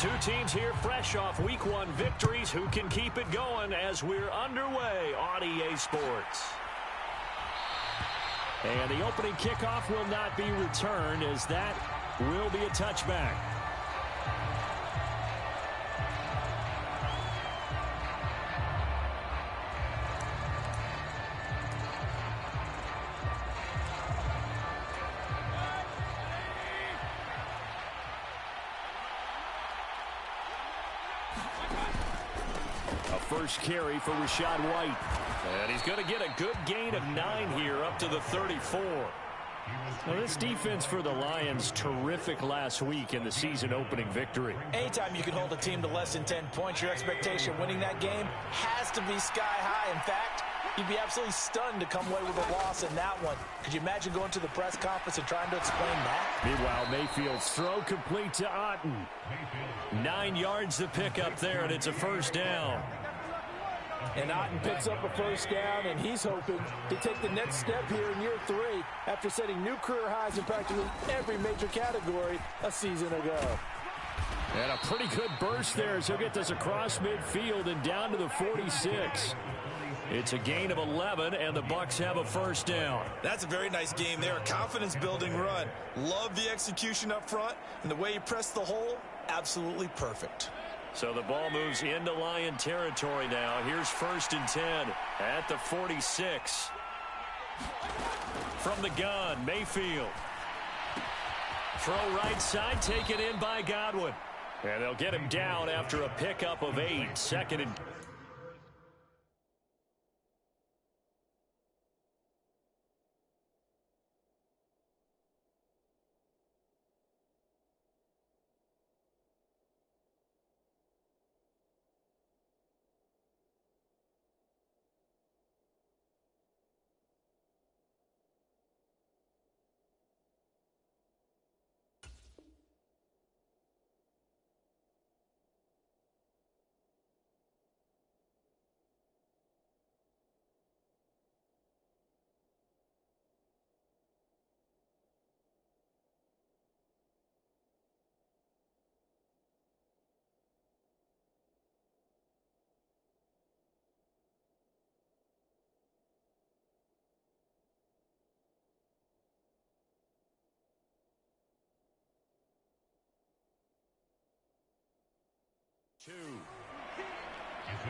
Two teams here fresh off Week 1 victories. Who can keep it going as we're underway on EA Sports? And the opening kickoff will not be returned, as that will be a touchback. First carry for Rachaad White. And he's going to get a good gain of 9 here up to the 34. Well, this defense for the Lions, terrific last week in the season opening victory. Anytime you can hold a team to less than 10 points, your expectation winning that game has to be sky high. In fact, you'd be absolutely stunned to come away with a loss in that one. Could you imagine going to the press conference and trying to explain that? Meanwhile, Mayfield's throw complete to Otton. 9 yards to pick up there, and it's a first down. And Otton picks up a first down, and he's hoping to take the next step here in year 3 after setting new career highs in practically every major category a season ago. And a pretty good burst there as he'll get this across midfield and down to the 46. It's a gain of 11, and the Bucs have a first down. That's a very nice game there, a confidence-building run. Love the execution up front, and the way he pressed the hole, absolutely perfect. So the ball moves into Lion territory now. Here's 1st and 10 at the 46. From the gun, Mayfield. Throw right side, taken in by Godwin. And they'll get him down after a pickup of 8. 2nd and 2.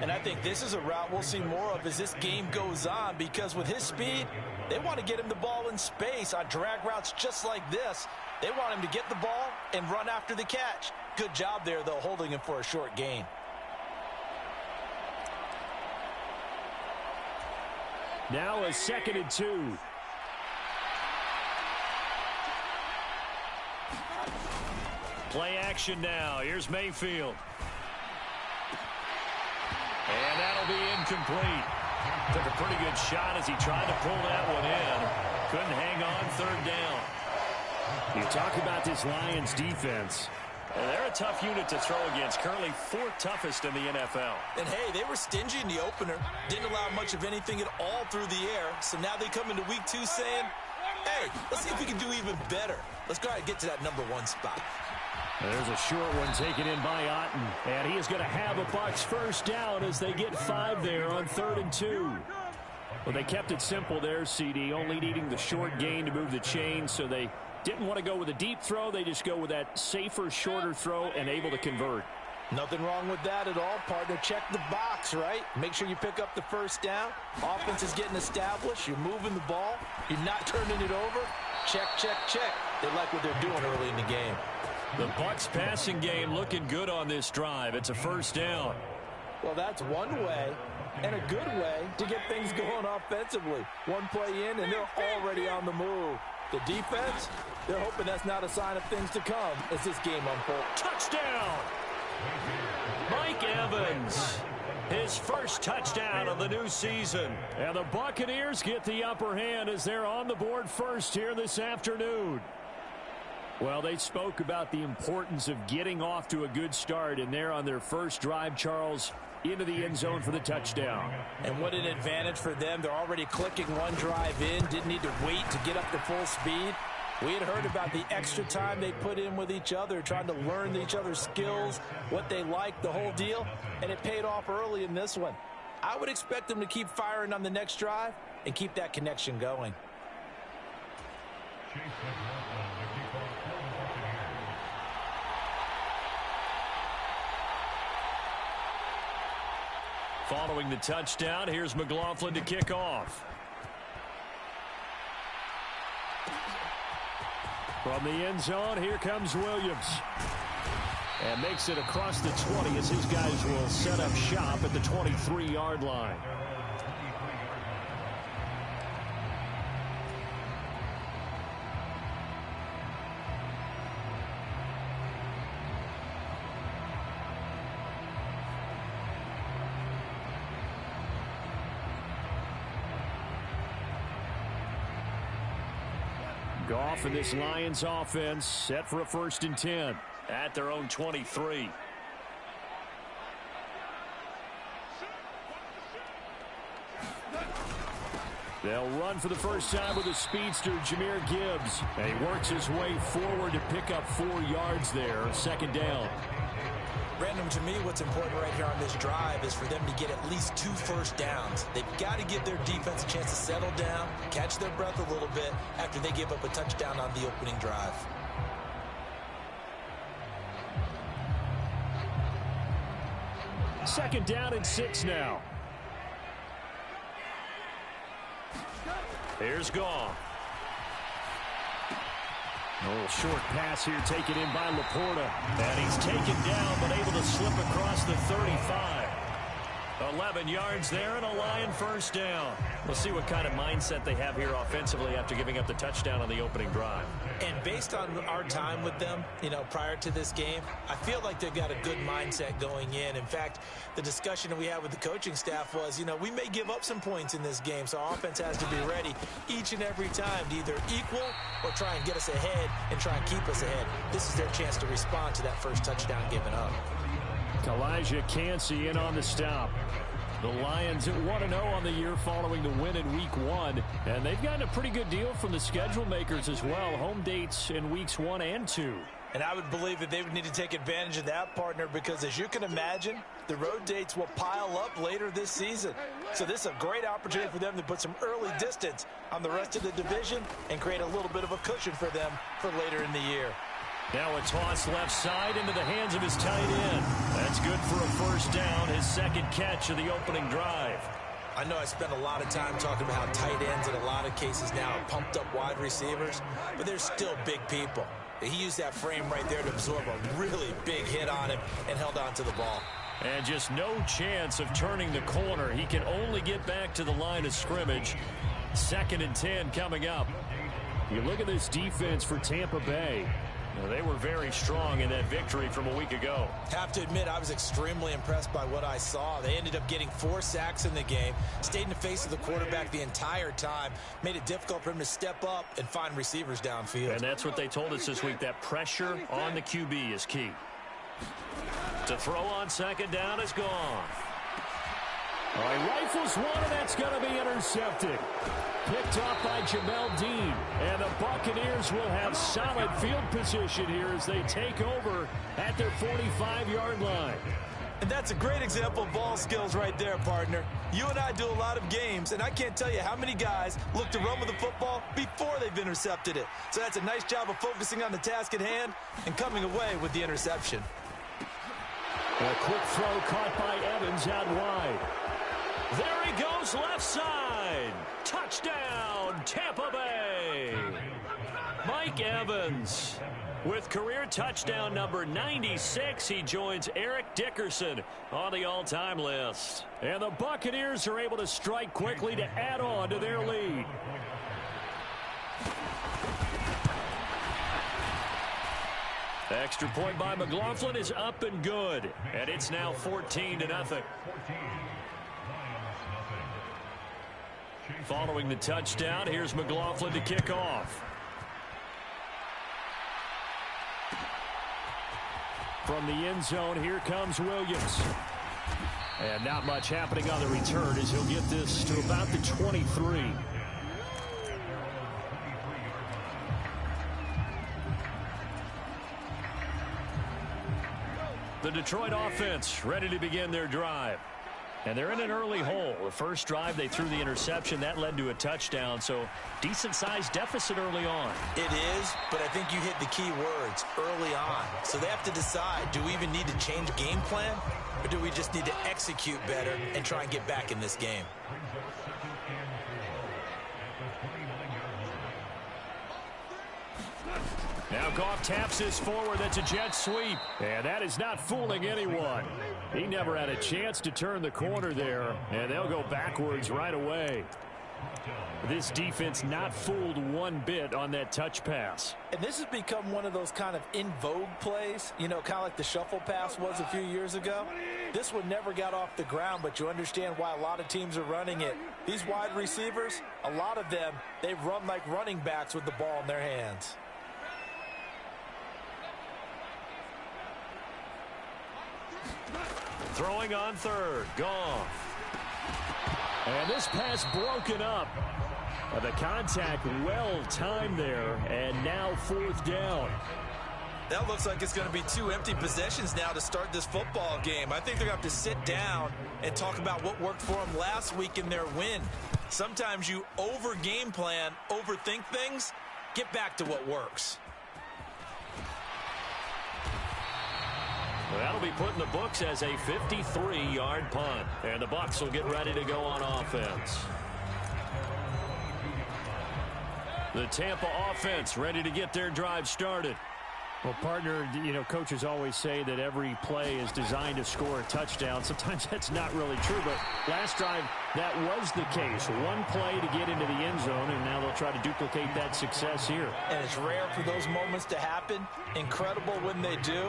And I think this is a route we'll see more of as this game goes on, because with his speed, they want to get him the ball in space on drag routes just like this. They want him to get the ball and run after the catch. Good job there, though, holding him for a short gain. Now a 2nd and 2. Play action now. Here's Mayfield. And that'll be incomplete. Took a pretty good shot as he tried to pull that one in. Couldn't hang on 3rd down. You talk about this Lions defense. They're a tough unit to throw against. Currently 4th toughest in the NFL. And, hey, they were stingy in the opener. Didn't allow much of anything at all through the air. So now they come into week 2 saying, hey, let's see if we can do even better. Let's go ahead and get to that number 1 spot. There's a short one taken in by Otton. And he is going to have a Bucs first down as they get 5 there on 3rd and 2. Well, they kept it simple there, CD, only needing the short gain to move the chain, so they didn't want to go with a deep throw. They just go with that safer, shorter throw and able to convert. Nothing wrong with that at all, partner. Check the box, right? Make sure you pick up the first down. Offense is getting established. You're moving the ball. You're not turning it over. Check, check, check. They like what they're doing early in the game. The Bucs passing game looking good on this drive. It's a first down. Well, that's one way and a good way to get things going offensively. One play in, and they're already on the move. The defense, they're hoping that's not a sign of things to come as this game unfolds. Touchdown! Mike Evans, his first touchdown of the new season. And the Buccaneers get the upper hand as they're on the board first here this afternoon. Well, they spoke about the importance of getting off to a good start, and they're on their first drive, Charles, into the end zone for the touchdown. And what an advantage for them. They're already clicking one drive in, didn't need to wait to get up to full speed. We had heard about the extra time they put in with each other, trying to learn each other's skills, what they like, the whole deal, and it paid off early in this one. I would expect them to keep firing on the next drive and keep that connection going. Following the touchdown, here's McLaughlin to kick off. From the end zone, here comes Williams. And makes it across the 20 as his guys will set up shop at the 23-yard line. Goff and this Lions offense set for a 1st and 10 at their own 23. They'll run for the first time with a speedster, Jahmyr Gibbs. And he works his way forward to pick up 4 yards there, 2nd down. Random, to me, what's important right here on this drive is for them to get at least 2 first downs. They've got to give their defense a chance to settle down, catch their breath a little bit after they give up a touchdown on the opening drive. Second down and 6 now. Here's Goff. A little short pass here taken in by Laporta. And he's taken down but able to slip across the 35. 11 yards there and a Lion first down. We'll see what kind of mindset they have here offensively after giving up the touchdown on the opening drive. And based on our time with them, prior to this game, I feel like they've got a good mindset going in. In fact, the discussion that we had with the coaching staff was, we may give up some points in this game, so our offense has to be ready each and every time to either equal or try and get us ahead and try and keep us ahead. This is their chance to respond to that first touchdown given up. Kalijah Kancey in on the stop. The Lions at 1-0 on the year following the win in Week 1. And they've gotten a pretty good deal from the schedule makers as well. Home dates in Weeks 1 and 2. And I would believe that they would need to take advantage of that, partner, because as you can imagine, the road dates will pile up later this season. So this is a great opportunity for them to put some early distance on the rest of the division and create a little bit of a cushion for them for later in the year. Now a toss left side into the hands of his tight end. That's good for a first down, his 2nd catch of the opening drive. I know I spent a lot of time talking about how tight ends in a lot of cases now are pumped up wide receivers, but they're still big people. He used that frame right there to absorb a really big hit on him and held on to the ball. And just no chance of turning the corner. He can only get back to the line of scrimmage. 2nd and 10 coming up. You look at this defense for Tampa Bay. They were very strong in that victory from a week ago. Have to admit, I was extremely impressed by what I saw. They ended up getting 4 sacks in the game, stayed in the face of the quarterback the entire time, made it difficult for him to step up and find receivers downfield. And that's what they told us this week, that pressure on the QB is key. To throw on 2nd down is gone. All right, rifles one, and that's going to be intercepted. Picked off by Jamel Dean. And the Buccaneers will have solid field position here as they take over at their 45-yard line. And that's a great example of ball skills right there, partner. You and I do a lot of games, and I can't tell you how many guys look to run with the football before they've intercepted it. So that's a nice job of focusing on the task at hand and coming away with the interception. A quick throw caught by Evans out wide. There he goes, left side. Touchdown, Tampa Bay. Mike Evans with career touchdown number 96. He joins Eric Dickerson on the all-time list. And the Buccaneers are able to strike quickly to add on to their lead. Extra point by McLaughlin is up and good. And it's now 14-0. Following the touchdown, here's McLaughlin to kick off. From the end zone, here comes Williams. And not much happening on the return as he'll get this to about the 23. The Detroit offense ready to begin their drive. And they're in an early hole. The first drive, they threw the interception. That led to a touchdown, so decent-sized deficit early on. It is, but I think you hit the key words, early on. So they have to decide, do we even need to change game plan, or do we just need to execute better and try and get back in this game? Now Goff taps this forward. That's a jet sweep. And that is not fooling anyone. He never had a chance to turn the corner there. And they'll go backwards right away. This defense not fooled one bit on that touch pass. And this has become one of those kind of in vogue plays, you know, kind of like the shuffle pass was a few years ago. This one never got off the ground, but you understand why a lot of teams are running it. These wide receivers, a lot of them, they run like running backs with the ball in their hands. Throwing on third. Goff. And this pass broken up. The contact well timed there. And now fourth down. That looks like it's going to be 2 empty possessions now to start this football game. I think they're going to have to sit down and talk about what worked for them last week in their win. Sometimes you over-game plan, overthink things. Get back to what works. Well, that'll be put in the books as a 53-yard punt. And the Bucs will get ready to go on offense. The Tampa offense ready to get their drive started. Well, partner, you know, coaches always say that every play is designed to score a touchdown. Sometimes that's not really true, but last drive, that was the case. One play to get into the end zone, and now they'll try to duplicate that success here. And it's rare for those moments to happen. Incredible when they do.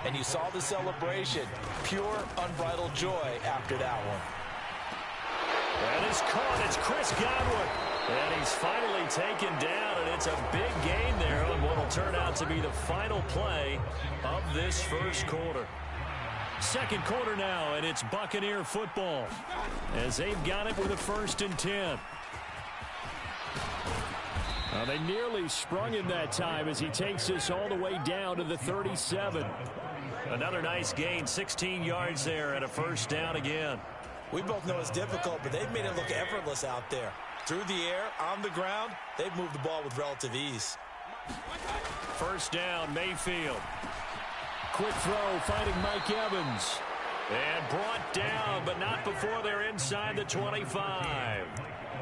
And you saw the celebration. Pure, unbridled joy after that one. And it's caught. It's Chris Godwin. And he's finally taken down, and it's a big gain there on what will turn out to be the final play of this first quarter. Second quarter now, and it's Buccaneer football as they've got it with a 1st and 10. They nearly sprung him that time as he takes this all the way down to the 37. Another nice gain, 16 yards there and a 1st down again. We both know it's difficult, but they've made it look effortless out there. Through the air, on the ground, they've moved the ball with relative ease. 1st down, Mayfield. Quick throw, finding Mike Evans. And brought down, but not before they're inside the 25.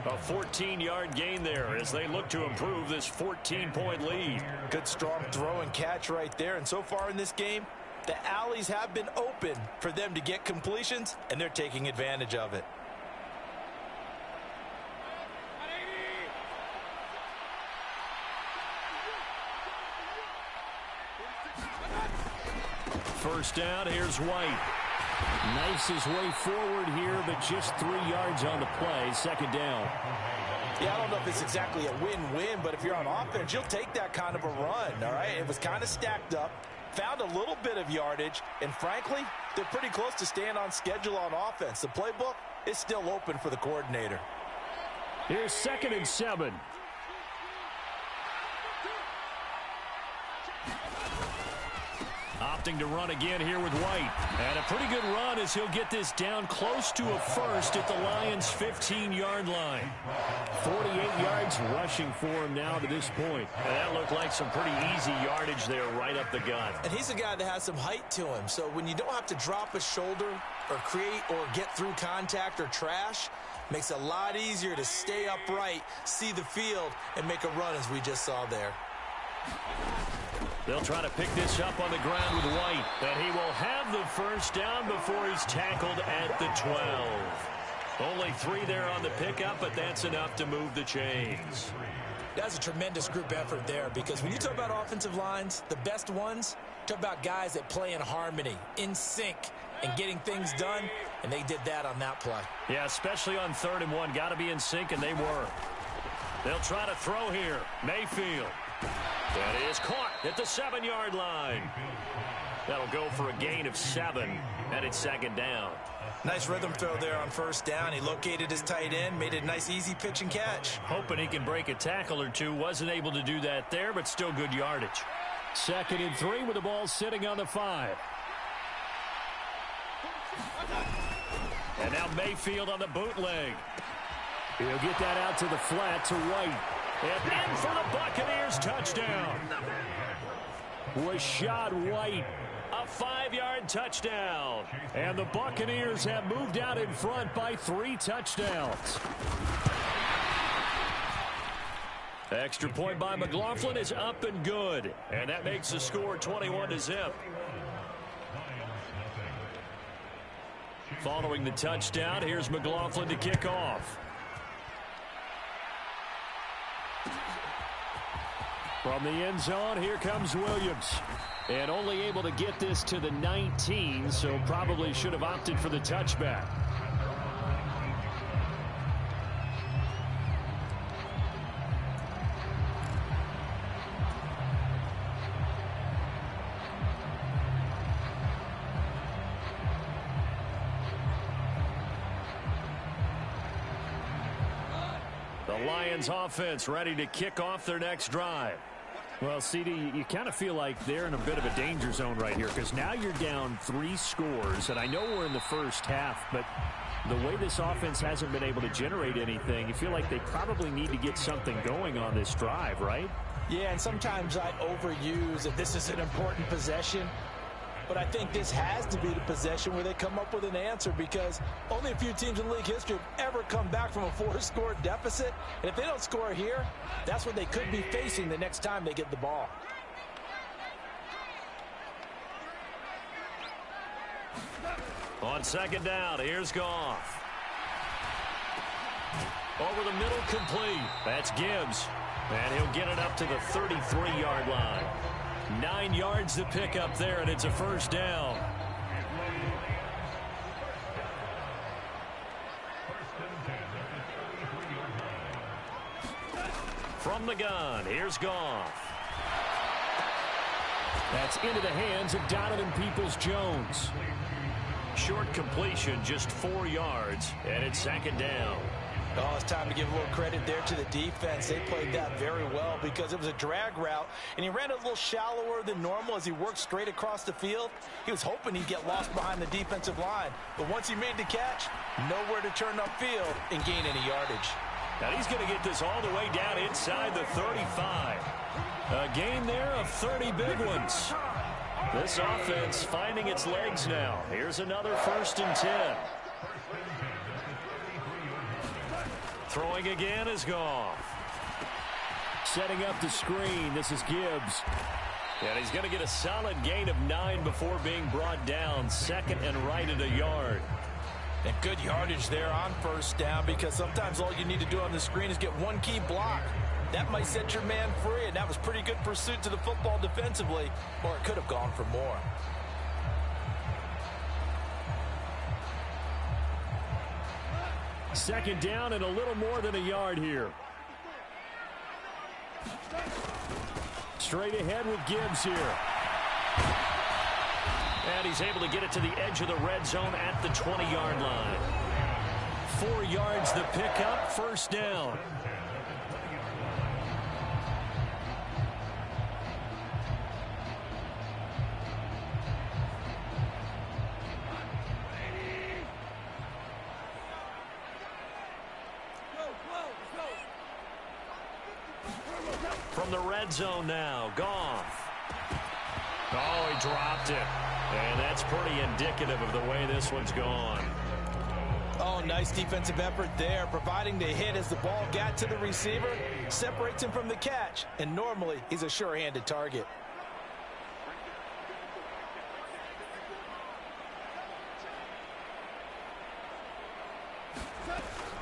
A 14-yard gain there as they look to improve this 14-point lead. Good strong throw and catch right there. And so far in this game, the alleys have been open for them to get completions, and they're taking advantage of it. First down, here's White. Nice his way forward here, but just 3 yards on the play. 2nd down. Yeah, I don't know if it's exactly a win-win, but if you're on offense, you'll take that kind of a run, all right? It was kind of stacked up, found a little bit of yardage, and frankly, they're pretty close to staying on schedule on offense. The playbook is still open for the coordinator. Here's 2nd and 7. Opting to run again here with White. And a pretty good run as he'll get this down close to a 1st at the Lions' 15-yard line. 48 yards rushing for him now to this point. And that looked like some pretty easy yardage there right up the gut. And he's a guy that has some height to him. So when you don't have to drop a shoulder or create or get through contact or trash, makes it a lot easier to stay upright, see the field, and make a run as we just saw there. They'll try to pick this up on the ground with White. And he will have the 1st down before he's tackled at the 12. Only 3 there on the pickup, but that's enough to move the chains. That's a tremendous group effort there, because when you talk about offensive lines, the best ones, talk about guys that play in harmony, in sync, and getting things done, and they did that on that play. Yeah, especially on 3rd and 1. Got to be in sync, and they were. They'll try to throw here. Mayfield. That is caught at the 7-yard line. That'll go for a gain of 7, and it's 2nd down. Nice rhythm throw there on 1st down. He located his tight end, made it a nice easy pitch and catch. Hoping he can break a tackle or two. Wasn't able to do that there, but still good yardage. 2nd and 3 with the ball sitting on the 5. And now Mayfield on the bootleg. He'll get that out to the flat to White. And in for the Buccaneers touchdown. Rashad White. A 5-yard touchdown. And the Buccaneers have moved out in front by 3 touchdowns. Extra point by McLaughlin is up and good. And that makes the score 21-0. Following the touchdown, here's McLaughlin to kick off. From the end zone, here comes Williams. And only able to get this to the 19, so probably should have opted for the touchback. The Lions offense ready to kick off their next drive. Well, CD, you kind of feel like they're in a bit of a danger zone right here because now you're down 3 scores, and I know we're in the first half, but the way this offense hasn't been able to generate anything, you feel like they probably need to get something going on this drive, right? Yeah, and sometimes I overuse that this is an important possession. But I think this has to be the possession where they come up with an answer because only a few teams in league history have ever come back from a 4-score deficit. And if they don't score here, that's what they could be facing the next time they get the ball. On second down, here's Goff. Over the middle, complete. That's Gibbs. And he'll get it up to the 33-yard line. 9 yards to pick up there, and it's a first down. From the gun, here's Goff. That's into the hands of Donovan Peoples-Jones. Short completion, just 4 yards, and it's second down. Oh, it's time to give a little credit there to the defense. They played that very well because it was a drag route, and he ran a little shallower than normal as he worked straight across the field. He was hoping he'd get lost behind the defensive line, but once he made the catch, nowhere to turn upfield and gain any yardage. Now he's going to get this all the way down inside the 35. A gain there of 30 big ones. This offense finding its legs now. Here's another 1st and 10. Throwing again is Goff. Setting up the screen. This is Gibbs. And he's going to get a solid gain of 9 before being brought down. 2nd and right at a yard. And good yardage there on 1st down because sometimes all you need to do on the screen is get one key block. That might set your man free, and that was pretty good pursuit to the football defensively, or it could have gone for more. Second down and a little more than a yard here. Straight ahead with Gibbs here. And he's able to get it to the edge of the red zone at the 20-yard line. 4 yards the pickup, 1st down. From the red zone now, Goff. Oh, he dropped it. And that's pretty indicative of the way this one's gone. Oh, nice defensive effort there, providing the hit as the ball got to the receiver, separates him from the catch, and normally he's a sure-handed target.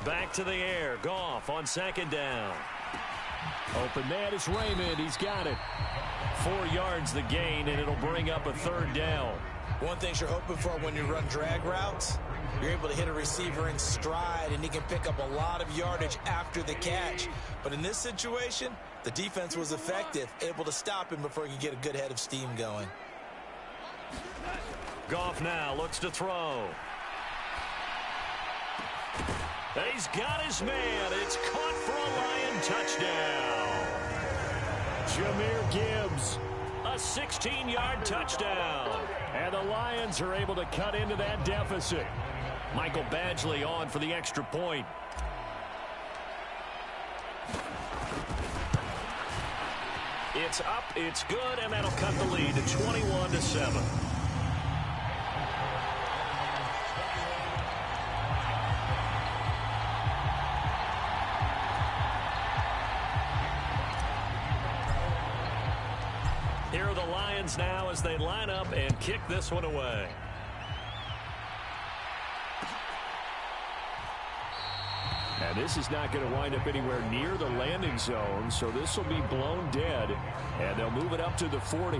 Back to the air, Goff on 2nd down. Open man is Raymond. He's got it. 4 yards the gain, and it'll bring up a 3rd down. One thing you're hoping for when you run drag routes, you're able to hit a receiver in stride, and he can pick up a lot of yardage after the catch. But in this situation, the defense was effective, able to stop him before he could get a good head of steam going. Goff now looks to throw. He's got his man. It's caught for a Lion touchdown. Jahmyr Gibbs. A 16-yard touchdown. And the Lions are able to cut into that deficit. Michael Badgley on for the extra point. It's up, it's good, and that'll cut the lead to 21-7. Here are the Lions now as they line up and kick this one away. And this is not going to wind up anywhere near the landing zone, so this will be blown dead, and they'll move it up to the 40.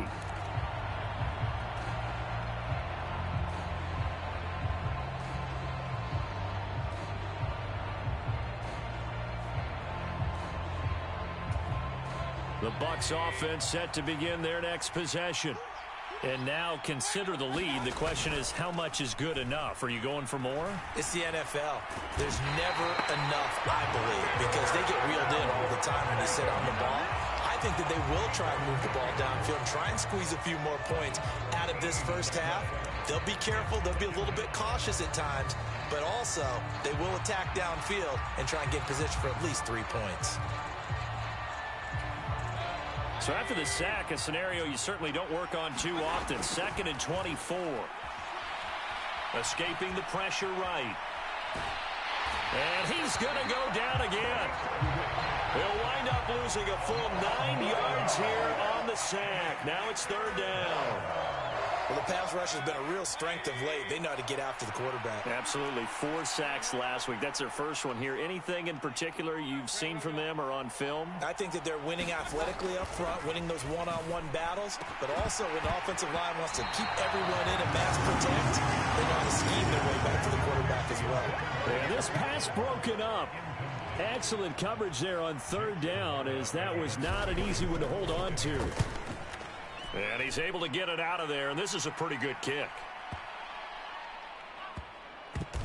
The Bucs offense set to begin their next possession. And now consider the lead. The question is, how much is good enough? Are you going for more? It's the NFL. There's never enough, I believe, because they get reeled in all the time when you sit on the ball. I think that they will try and move the ball downfield and try and squeeze a few more points out of this first half. They'll be careful. They'll be a little bit cautious at times, but also they will attack downfield and try and get position for at least 3 points. So after the sack, a scenario you certainly don't work on too often. 2nd and 24. Escaping the pressure right. And he's going to go down again. He'll wind up losing a full 9 yards here on the sack. Now it's 3rd down. Well, the pass rush has been a real strength of late. They know how to get after the quarterback. Absolutely. 4 sacks last week. That's their first one here. Anything in particular you've seen from them or on film? I think that they're winning athletically up front, winning those one-on-one battles, but also when the offensive line wants to keep everyone in and mass protect, they know how to scheme their way back to the quarterback as well. And this pass broken up. Excellent coverage there on 3rd down, as that was not an easy one to hold on to. And he's able to get it out of there, and this is a pretty good kick.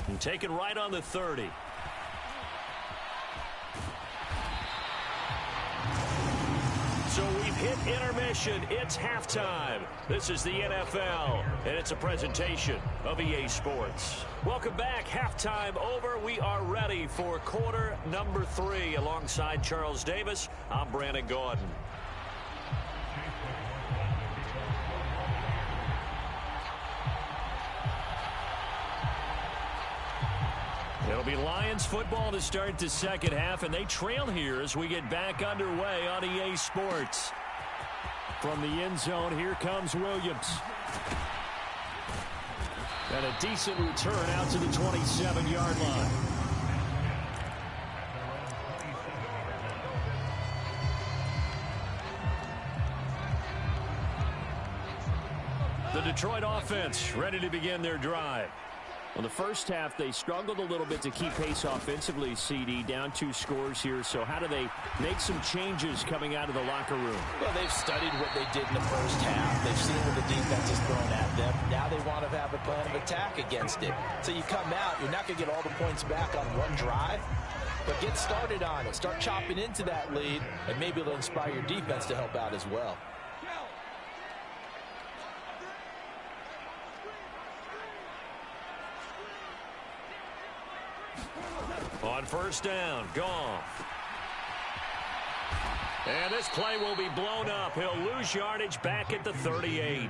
And taken right on the 30. So we've hit intermission. It's halftime. This is the NFL, and it's a presentation of EA Sports. Welcome back. Halftime over. We are ready for quarter number 3. Alongside Charles Davis, I'm Brandon Gaudin. It'll be Lions football to start the second half, and they trail here as we get back underway on EA Sports. From the end zone, here comes Williams. And a decent return out to the 27-yard line. The Detroit offense ready to begin their drive. Well, the first half, they struggled a little bit to keep pace offensively, CD, down 2 scores here. So how do they make some changes coming out of the locker room? Well, they've studied what they did in the first half. They've seen what the defense has thrown at them. Now they want to have a plan of attack against it. So you come out, you're not going to get all the points back on one drive, but get started on it. Start chopping into that lead, and maybe it'll inspire your defense to help out as well. On 1st down, Goff. And this play will be blown up. He'll lose yardage back at the 38.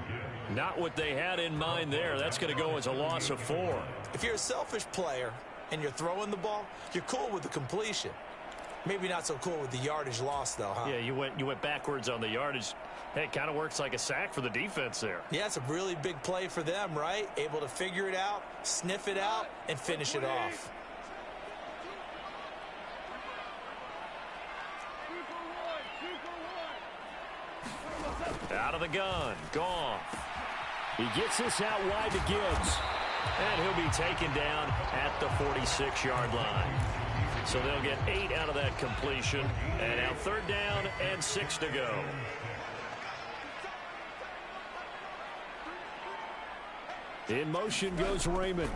Not what they had in mind there. That's going to go as a loss of 4. If you're a selfish player and you're throwing the ball, you're cool with the completion. Maybe not so cool with the yardage loss, though, huh? Yeah, you went backwards on the yardage. Hey, it kind of works like a sack for the defense there. Yeah, it's a really big play for them, right? Able to figure it out, sniff it out, and finish it off. Out of the gun, Goff. He gets this out wide to Gibbs. And he'll be taken down at the 46-yard line. So they'll get 8 out of that completion. And now 3rd down and 6 to go. In motion goes Raymond.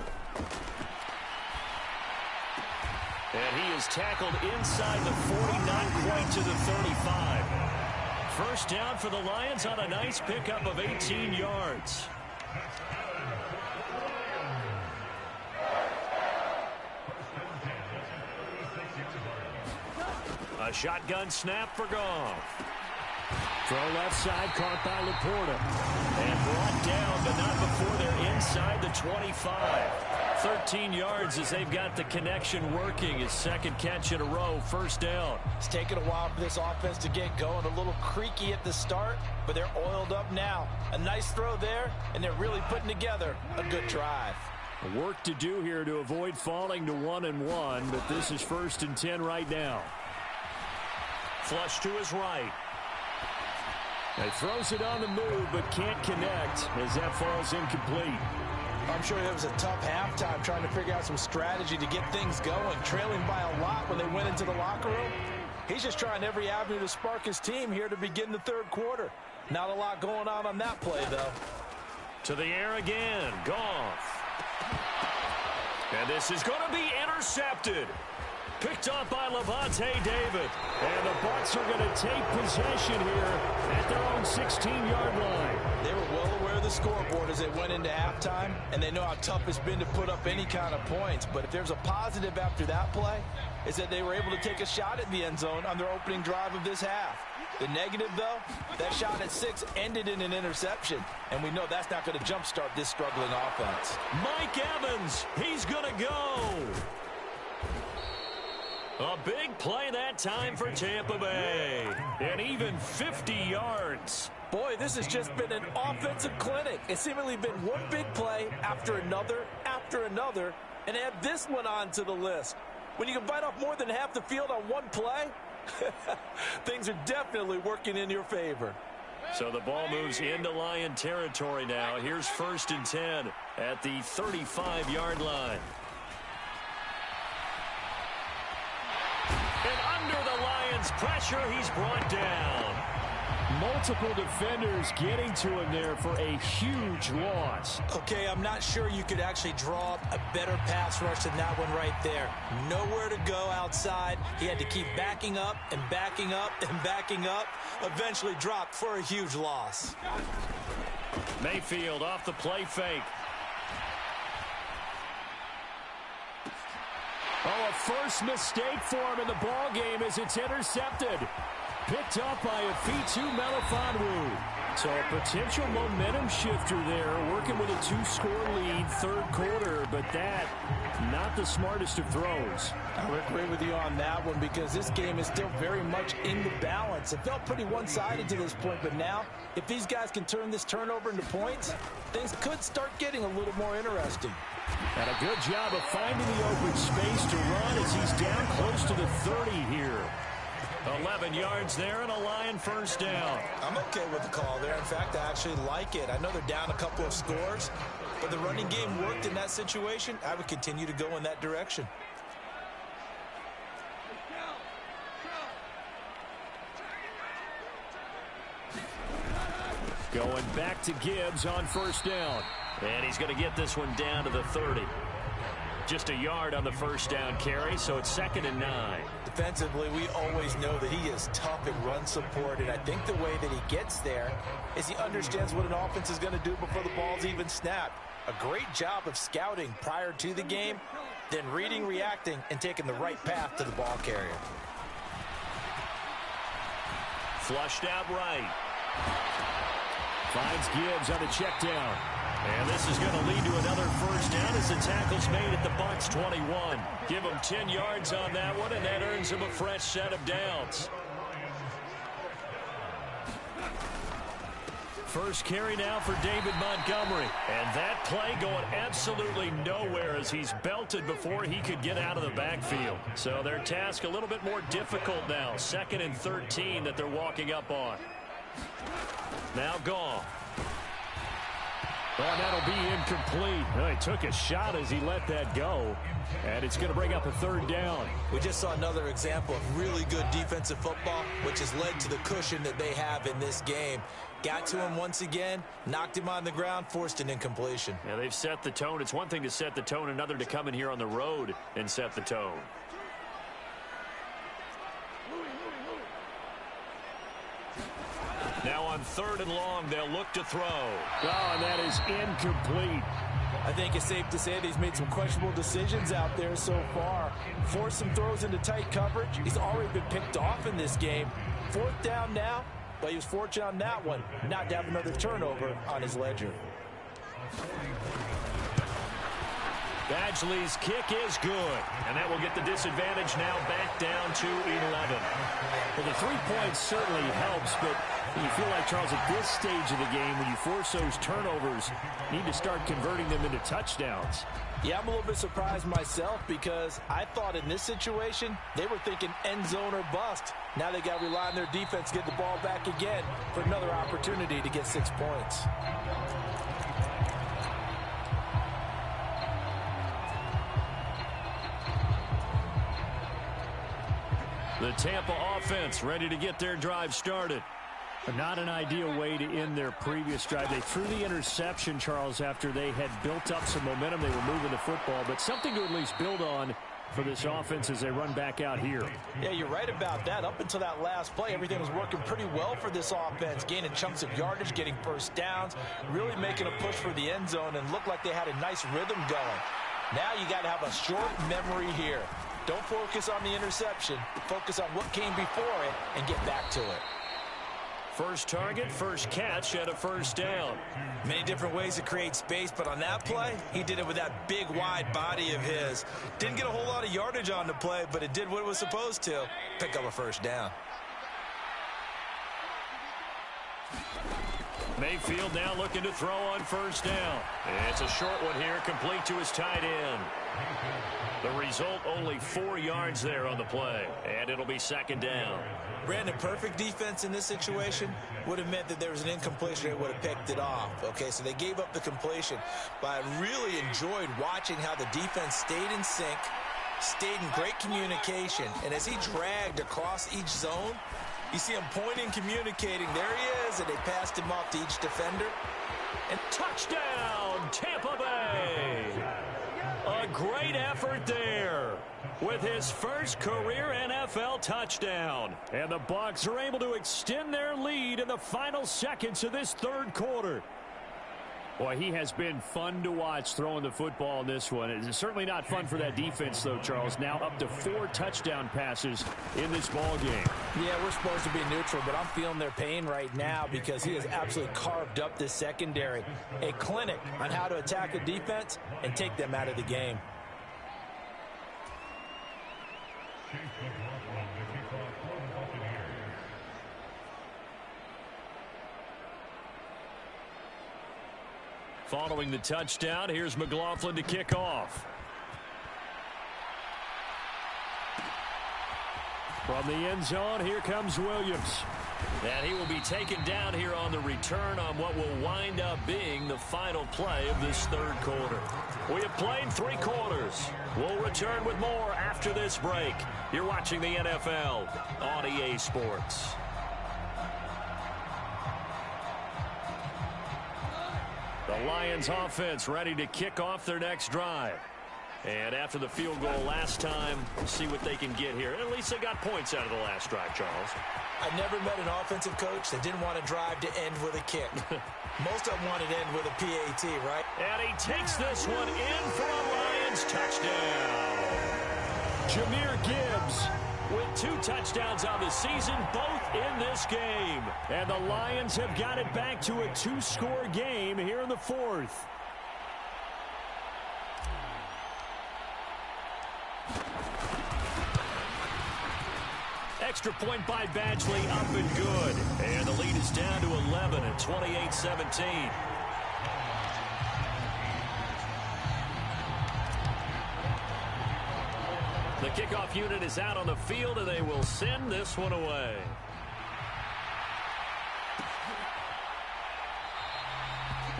And he is tackled inside the 49 point to the 35. 1st down for the Lions on a nice pickup of 18 yards. A shotgun snap for Goff. Throw left side, caught by Laporta. And brought down, but not before they're inside the 25. 13 yards as they've got the connection working. His second catch in a row, first down. It's taken a while for this offense to get going. A little creaky at the start, but they're oiled up now. A nice throw there, and they're really putting together a good drive. Work to do here to avoid falling to 1-1, but this is 1st and 10 right now. Flush to his right. He throws it on the move, but can't connect as that falls incomplete. I'm sure it was a tough halftime trying to figure out some strategy to get things going, trailing by a lot when they went into the locker room. He's just trying every avenue to spark his team here to begin the third quarter. Not a lot going on that play, though. To the air again, Goff. And this is going to be intercepted. Picked up by Lavonte David. And the Bucs are going to take possession here at their own 16-yard line. They were well aware of the scoreboard as they went into halftime, and they know how tough it's been to put up any kind of points. But if there's a positive after that play, is that they were able to take a shot at the end zone on their opening drive of this half. The negative, though, that shot at 6 ended in an interception, and we know that's not going to jumpstart this struggling offense. Mike Evans, he's going to go. A big play that time for Tampa Bay. And even 50 yards. Boy, this has just been an offensive clinic. It's seemingly been one big play after another, and add this one onto the list. When you can bite off more than half the field on one play, things are definitely working in your favor. So the ball moves into Lion territory now. Here's 1st and 10 at the 35-yard line. And under the Lions' pressure, he's brought down. Multiple defenders getting to him there for a huge loss. Okay, I'm not sure you could actually draw up a better pass rush than that one right there. Nowhere to go outside. He had to keep backing up and backing up and backing up. Eventually dropped for a huge loss. Mayfield off the play fake. Oh, a first mistake for him in the ball game as it's intercepted. Picked up by Afitu Melifonwu. So a potential momentum shifter there, working with a 2-score lead, third quarter, but that, not the smartest of throws. I would agree with you on that one because this game is still very much in the balance. It felt pretty one-sided to this point, but now, if these guys can turn this turnover into points, things could start getting a little more interesting. And a good job of finding the open space to run as he's down close to the 30 here. 11 yards there and a Lion first down. I'm okay with the call there. In fact, I actually like it. I know they're down a couple of scores, but the running game worked in that situation. I would continue to go in that direction. Going back to Gibbs on first down. And he's going to get this one down to the 30. Just a yard on the first down carry, so it's 2nd and 9. Defensively, we always know that he is tough in run support, and I think the way that he gets there is he understands what an offense is going to do before the ball's even snapped. A great job of scouting prior to the game, then reading, reacting, and taking the right path to the ball carrier. Flushed out right. Finds Gibbs on the check down. And this is going to lead to another first down as the tackle's made at the Bucs 21. Give him 10 yards on that one, and that earns him a fresh set of downs. First carry now for David Montgomery. And that play going absolutely nowhere as he's belted before he could get out of the backfield. So their task a little bit more difficult now. 2nd and 13 that they're walking up on. Now Goff. Well, that'll be incomplete. Well, he took a shot as he let that go. And it's going to bring up a third down. We just saw another example of really good defensive football, which has led to the cushion that they have in this game. Got to him once again, knocked him on the ground, forced an incompletion. Yeah, they've set the tone. It's one thing to set the tone, another to come in here on the road and set the tone. Now on 3rd and long, they'll look to throw. Oh, and that is incomplete. I think it's safe to say that he's made some questionable decisions out there so far. Forced some throws into tight coverage. He's already been picked off in this game. 4th down now, but he was fortunate on that one not to have another turnover on his ledger. Badgley's kick is good, and that will get the disadvantage now back down to 11. Well, the 3 points certainly helps, but you feel like, Charles, at this stage of the game, when you force those turnovers, you need to start converting them into touchdowns. Yeah, I'm a little bit surprised myself because I thought in this situation, they were thinking end zone or bust. Now they got to rely on their defense to get the ball back again for another opportunity to get 6 points. The Tampa offense ready to get their drive started. Not an ideal way to end their previous drive. They threw the interception, Charles, after they had built up some momentum. They were moving the football, but something to at least build on for this offense as they run back out here. Yeah, you're right about that. Up until that last play, everything was working pretty well for this offense, gaining chunks of yardage, getting first downs, really making a push for the end zone, and looked like they had a nice rhythm going. Now you got to have a short memory here. Don't focus on the interception. Focus on what came before it and get back to it. First target, first catch, and a first down. Many different ways to create space, but on that play, he did it with that big, wide body of his. Didn't get a whole lot of yardage on the play, but it did what it was supposed to. Pick up a first down. Mayfield now looking to throw on first down. It's a short one here, complete to his tight end. The result, only 4 yards there on the play, and it'll be second down. Brandon, perfect defense in this situation would have meant that there was an incompletion. They would have picked it off. Okay, so they gave up the completion. But I really enjoyed watching how the defense stayed in sync, stayed in great communication, and as he dragged across each zone, you see him pointing, communicating. There he is, and they passed him off to each defender. And touchdown, Tampa Bay! A great effort there with his first career NFL touchdown. And the Bucs are able to extend their lead in the final seconds of this third quarter. Boy, he has been fun to watch throwing the football in this one. It's certainly not fun for that defense, though, Charles. Now up to 4 touchdown passes in this ball game. Yeah, we're supposed to be neutral, but I'm feeling their pain right now because he has absolutely carved up this secondary. A clinic on how to attack a defense and take them out of the game. Following the touchdown, here's McLaughlin to kick off. From the end zone, here comes Williams. And he will be taken down here on the return on what will wind up being the final play of this third quarter. We have played 3 quarters. We'll return with more after this break. You're watching the NFL on EA Sports. The Lions offense ready to kick off their next drive. And after the field goal last time, we'll see what they can get here. At least they got points out of the last drive, Charles. I've never met an offensive coach that didn't want to drive to end with a kick. Most of them wanted to end with a PAT, right? And he takes this one in for a Lions touchdown. Jahmyr Gibbs with 2 touchdowns on the season, both in this game. And the Lions have got it back to a 2-score game here in the 4th. Extra point by Badgley, up and good. And the lead is down to 11 at 28-17. The kickoff unit is out on the field, and they will send this one away.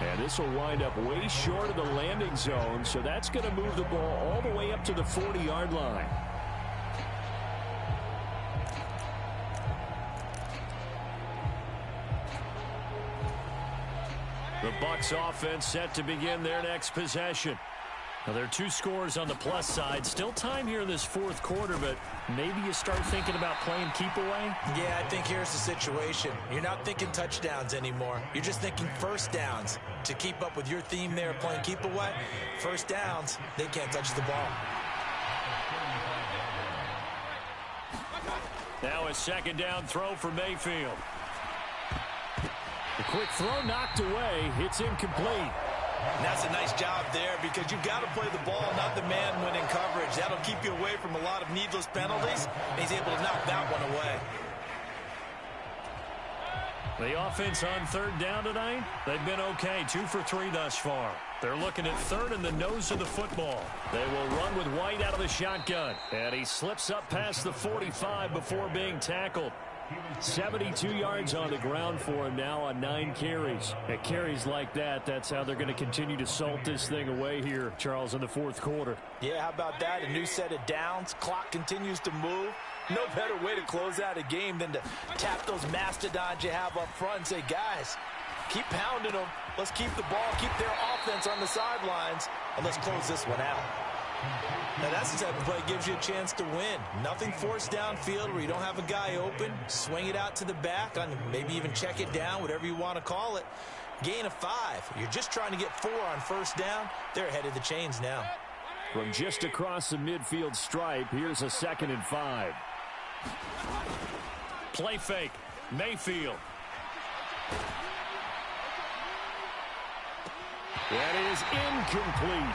And this will wind up way short of the landing zone, so that's going to move the ball all the way up to the 40-yard line. The Bucs offense set to begin their next possession. Well, there are 2 scores on the plus side. Still time here in this fourth quarter, but maybe you start thinking about playing keep away? Yeah, I think here's the situation. You're not thinking touchdowns anymore. You're just thinking first downs. To keep up with your theme there, playing keep away, first downs, they can't touch the ball. Now a second down throw for Mayfield. The quick throw knocked away. It's incomplete. And that's a nice job there because you've got to play the ball, not the man when in coverage. That'll keep you away from a lot of needless penalties. And he's able to knock that one away. The offense on third down tonight, they've been okay. 2 for 3 thus far. They're looking at third in the nose of the football. They will run with White out of the shotgun. And he slips up past the 45 before being tackled. 72 yards on the ground for him now on 9 carries. At carries like that, that's how they're going to continue to salt this thing away here, Charles, in the fourth quarter. Yeah, how about that? A new set of downs. Clock continues to move. No better way to close out a game than to tap those mastodons you have up front and say, guys, keep pounding them. Let's keep the ball, keep their offense on the sidelines, and let's close this one out. Now, that's the type of play that gives you a chance to win. Nothing forced downfield where you don't have a guy open. Swing it out to the back, maybe even check it down, whatever you want to call it. Gain of 5. You're just trying to get 4 on first down. They're ahead of the chains now. From just across the midfield stripe, here's a 2nd and 5. Play fake. Mayfield. That is incomplete.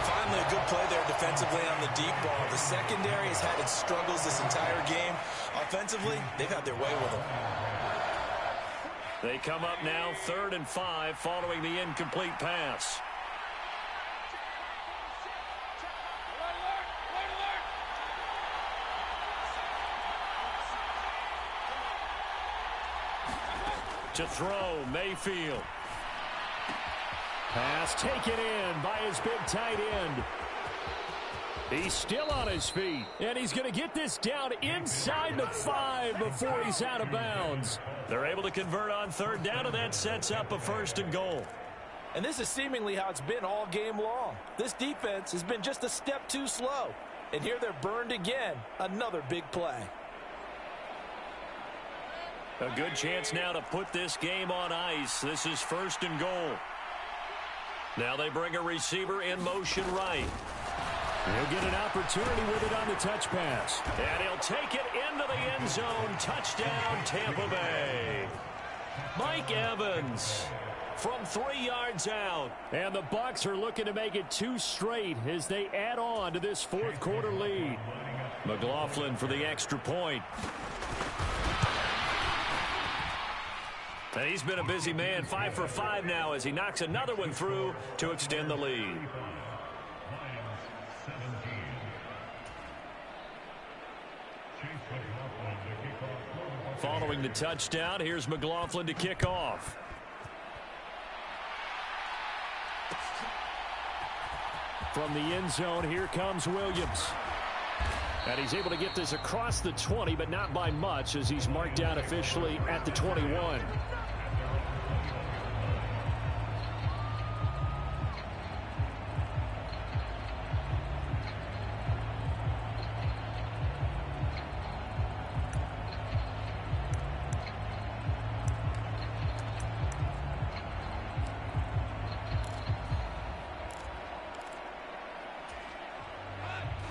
Finally, a good play there defensively on the deep ball. The secondary has had its struggles this entire game. Offensively, they've had their way with them. They come up now 3rd and 5 following the incomplete pass. To throw, Mayfield. Pass taken in by his big tight end. He's still on his feet, and he's going to get this down inside the 5 before he's out of bounds. They're able to convert on third down, and that sets up a 1st and goal. And this is seemingly how it's been all game long. This defense has been just a step too slow. And here they're burned again. Another big play. A good chance now to put this game on ice. This is 1st and goal. Now they bring a receiver in motion right. He'll get an opportunity with it on the touch pass. And he'll take it into the end zone. Touchdown, Tampa Bay. Mike Evans from 3 yards out. And the Bucs are looking to make it 2 straight as they add on to this fourth quarter lead. McLaughlin for the extra point. And he's been a busy man, 5 for 5 now as he knocks another one through to extend the lead. Following the touchdown, here's McLaughlin to kick off. From the end zone, here comes Williams. And he's able to get this across the 20, but not by much as he's marked down officially at the 21.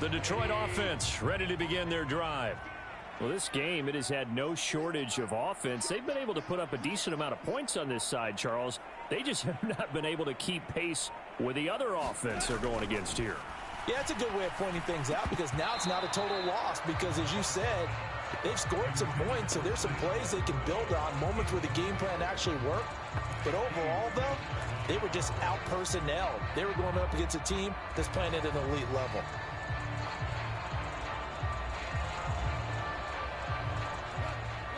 The Detroit offense ready to begin their drive. Well, this game, it has had no shortage of offense. They've been able to put up a decent amount of points on this side, Charles. They just have not been able to keep pace with the other offense they're going against here. Yeah, it's a good way of pointing things out because now it's not a total loss because, as you said, they've scored some points, so there's some plays they can build on, moments where the game plan actually worked. But overall, though, they were just out-personnelled. They were going up against a team that's playing at an elite level.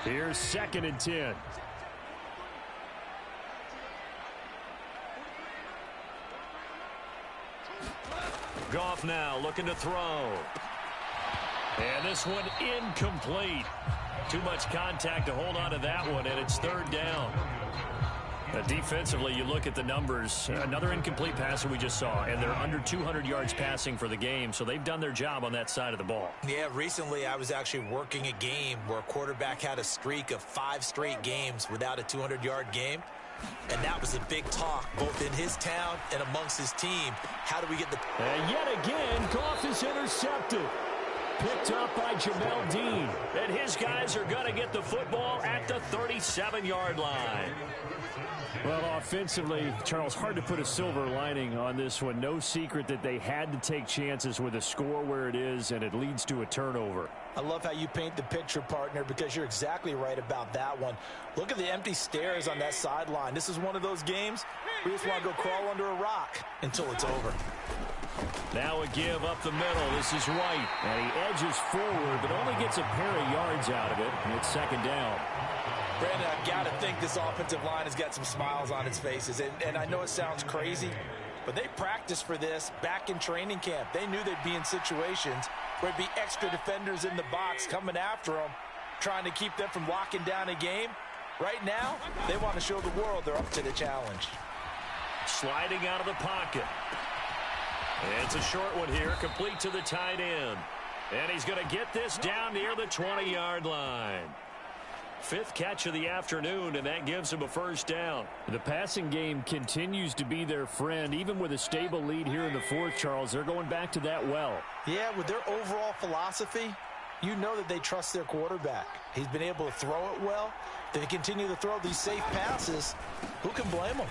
Here's 2nd and 10. Goff now looking to throw. And this one incomplete. Too much contact to hold on to that one, and it's 3rd down. Defensively, you look at the numbers. Another incomplete passer we just saw, and they're under 200 yards passing for the game, so they've done their job on that side of the ball. Yeah, recently I was actually working a game where a quarterback had a streak of 5 straight games without a 200-yard game, and that was a big talk both in his town and amongst his team. How do we get the... And yet again, Goff is intercepted. Picked up by Jamel Dean. And his guys are going to get the football at the 37-yard line. Well, offensively, Charles, hard to put a silver lining on this one. No secret that they had to take chances with a score where it is, and it leads to a turnover. I love how you paint the picture, partner, because you're exactly right about that one. Look at the empty stares on that sideline. This is one of those games where you just want to go crawl under a rock until it's over. Now a give up the middle. This is White, and he edges forward, but only gets a pair of yards out of it, and it's second down. Brandon, I've got to think this offensive line has got some smiles on its faces. And I know it sounds crazy, but they practiced for this back in training camp. They knew they'd be in situations where it'd be extra defenders in the box coming after them, trying to keep them from locking down a game. Right now, they want to show the world they're up to the challenge. Sliding out of the pocket. It's a short one here, complete to the tight end. And he's going to get this down near the 20-yard line. 5th catch of the afternoon, and that gives him a first down. The passing game continues to be their friend. Even with a stable lead here in the 4th, Charles, they're going back to that well. Yeah, with their overall philosophy, you know that they trust their quarterback. He's been able to throw it well. They continue to throw these safe passes. Who can blame them?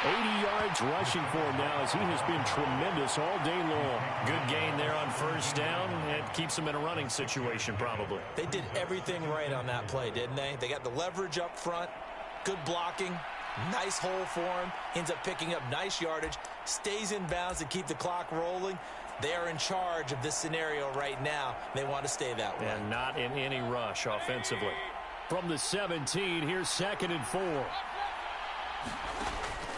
80 yards rushing for him now as he has been tremendous all day long. Good gain there on first down. It keeps him in a running situation probably. They did everything right on that play, didn't they? They got the leverage up front, good blocking, nice hole for him, ends up picking up nice yardage, stays in bounds to keep the clock rolling. They are in charge of this scenario right now. They want to stay that way. And not in any rush offensively. From the 17, here's 2nd and 4.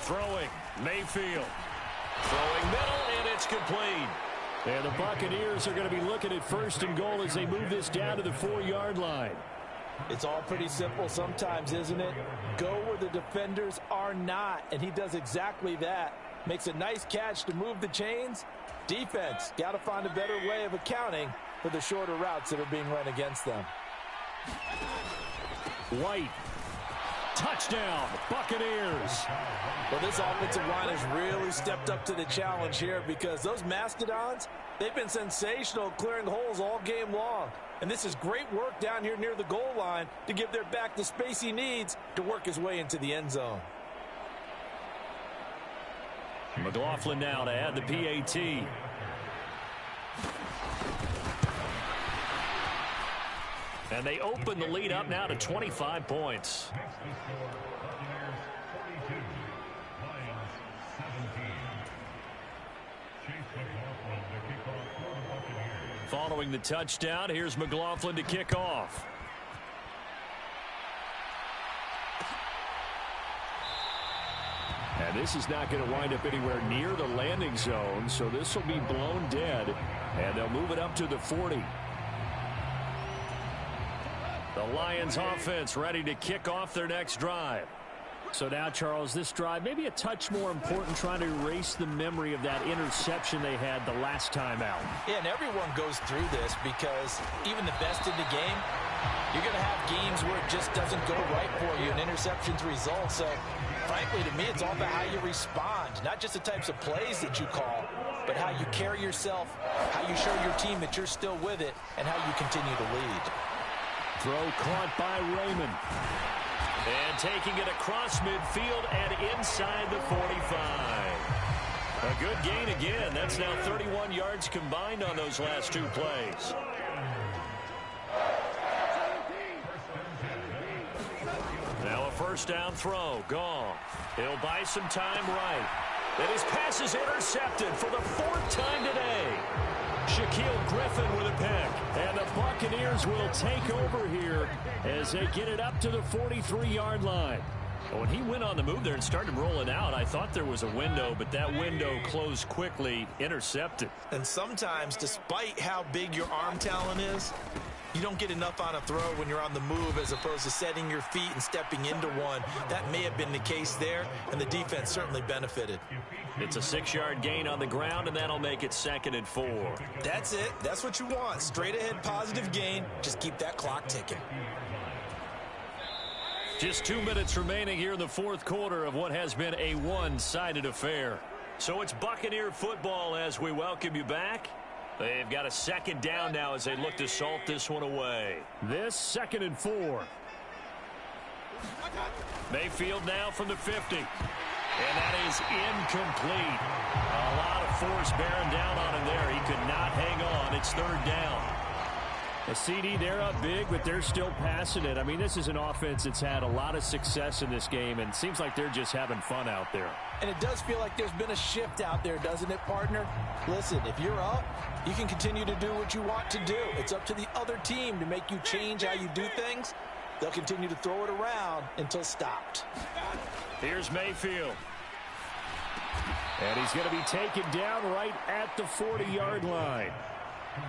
Throwing, Mayfield. Throwing middle, and it's complete. And the Buccaneers are going to be looking at 1st and goal as they move this down to the 4-yard line. It's all pretty simple sometimes, isn't it? Go where the defenders are not, and he does exactly that. Makes a nice catch to move the chains. Defense, got to find a better way of accounting for the shorter routes that are being run against them. White. Touchdown, Buccaneers. Well, this offensive line has really stepped up to the challenge here because those Mastodons, they've been sensational clearing holes all game long. And this is great work down here near the goal line to give their back the space he needs to work his way into the end zone. McLaughlin now to add the PAT. And they open the lead up now to 25 points. Following the touchdown, here's McLaughlin to kick off. And this is not going to wind up anywhere near the landing zone, so this will be blown dead, and they'll move it up to the 40. The Lions offense ready to kick off their next drive. So now, Charles, this drive maybe a touch more important, trying to erase the memory of that interception they had the last time out. Yeah, and everyone goes through this because even the best in the game, you're going to have games where it just doesn't go right for you and interceptions result. So, frankly, to me, it's all about how you respond, not just the types of plays that you call, but how you carry yourself, how you show your team that you're still with it, and how you continue to lead. Throw caught by Raymond. And taking it across midfield and inside the 45. A good gain again. That's now 31 yards combined on those last 2 plays. Now a first down throw. Goff. He'll buy some time right. And his pass is intercepted for the 4th time today. Shaquille Griffin with a pick. And the Buccaneers will take over here as they get it up to the 43-yard line. When he went on the move there and started rolling out, I thought there was a window, but that window closed quickly, intercepted. And sometimes, despite how big your arm talent is, you don't get enough on a throw when you're on the move as opposed to setting your feet and stepping into one. That may have been the case there, and the defense certainly benefited. It's a 6-yard gain on the ground, and that'll make it 2nd and 4. That's it. That's what you want. Straight ahead positive gain. Just keep that clock ticking. Just 2 minutes remaining here in the 4th quarter of what has been a one-sided affair. So it's Buccaneer football as we welcome you back. They've got a 2nd down now as they look to salt this one away. This 2nd and 4. Mayfield now from the 50. And that is incomplete. A lot of force bearing down on him there. He could not hang on. It's 3rd down. A CD, they're up big, but they're still passing it. I mean, this is an offense that's had a lot of success in this game, and it seems like they're just having fun out there. And it does feel like there's been a shift out there, doesn't it, partner? Listen, if you're up, you can continue to do what you want to do. It's up to the other team to make you change how you do things. They'll continue to throw it around until stopped. Here's Mayfield. And he's going to be taken down right at the 40-yard line.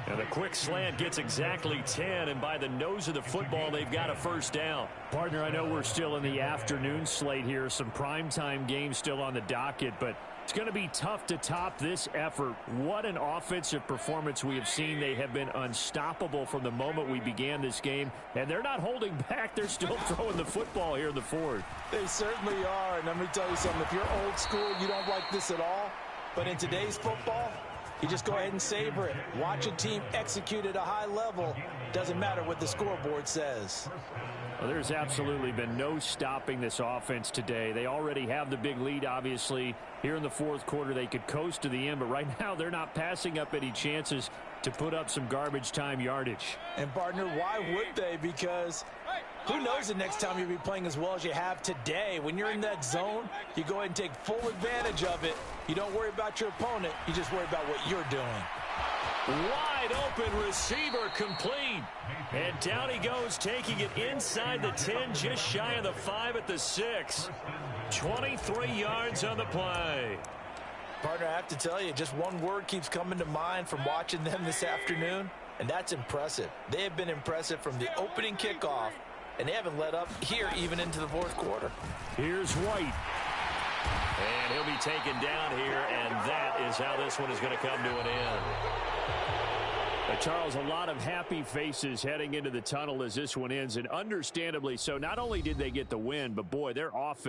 And the quick slant gets exactly 10, and by the nose of the football, they've got a 1st down. Partner, I know we're still in the afternoon slate here. Some primetime games still on the docket, but it's going to be tough to top this effort. What an offensive performance we have seen. They have been unstoppable from the moment we began this game, and they're not holding back. They're still throwing the football here in the 4th. They certainly are, and let me tell you something. If you're old school, you don't like this at all, but in today's football, you just go ahead and savor it. Watch a team execute at a high level. Doesn't matter what the scoreboard says. Well, there's absolutely been no stopping this offense today. They already have the big lead, obviously. Here in the 4th quarter, they could coast to the end, but right now they're not passing up any chances to put up some garbage time yardage. And, partner, why would they? Because who knows the next time you'll be playing as well as you have today. When you're in that zone, you go ahead and take full advantage of it. You don't worry about your opponent. You just worry about what you're doing. Wide open receiver complete. And down he goes, taking it inside the 10, just shy of the 5 at the 6. 23 yards on the play. Partner, I have to tell you, just one word keeps coming to mind from watching them this afternoon, and that's impressive. They have been impressive from the opening kickoff, and they haven't let up here even into the 4th quarter. Here's White. And he'll be taken down here, and that is how this one is going to come to an end. Charles, a lot of happy faces heading into the tunnel as this one ends, and understandably so. Not only did they get the win, but boy, their offense